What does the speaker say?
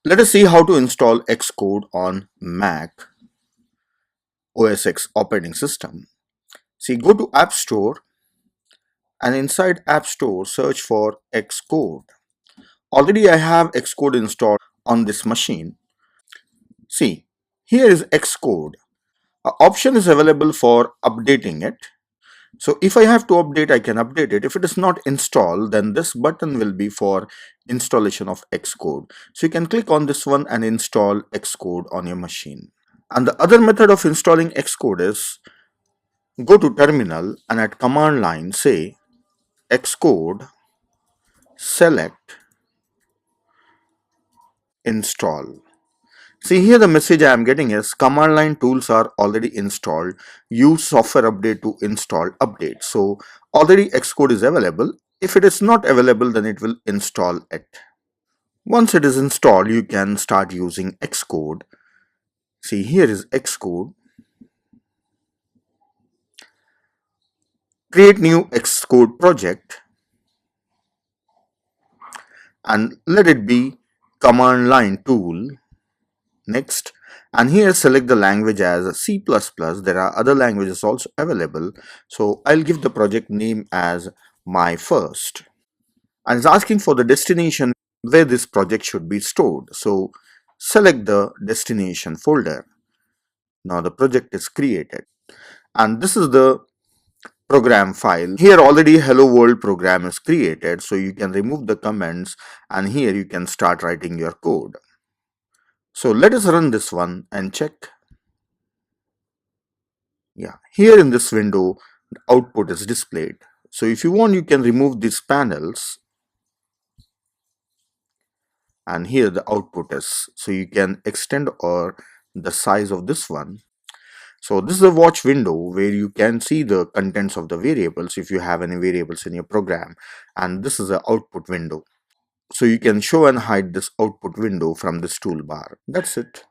Let us see how to install Xcode on Mac OS X operating system. See, go to App Store and inside App Store search for Xcode. Already I have Xcode installed on this machine. See, here is Xcode. An option is available for updating it. So if I have to update, I can update it. If it is not installed, then this button will be for installation of Xcode. So you can click on this one and install Xcode on your machine. And the other method of installing Xcode is go to terminal and at command line say xcode select install. See here the message I am getting is command line tools are already installed. Use software update to install update. So already Xcode is available. If it is not available, then it will install it. Once it is installed, you can start using Xcode. See here is Xcode. Create new Xcode project and let it be command line tool. Next, and here select the language as C++. There are other languages also available, so I'll give the project name as my first, and it's asking for the destination where this project should be stored. So select the destination folder. Now the project is created and this is the program file. Here already hello world program is created, so you can remove the comments and here you can start writing your code. So let us run this one and check. Yeah, here in this window, the output is displayed. So if you want, you can remove these panels. And here the output is. So you can extend or the size of this one. So this is a watch window where you can see the contents of the variables if you have any variables in your program. And this is the output window. So you can show and hide this output window from this toolbar. That's it.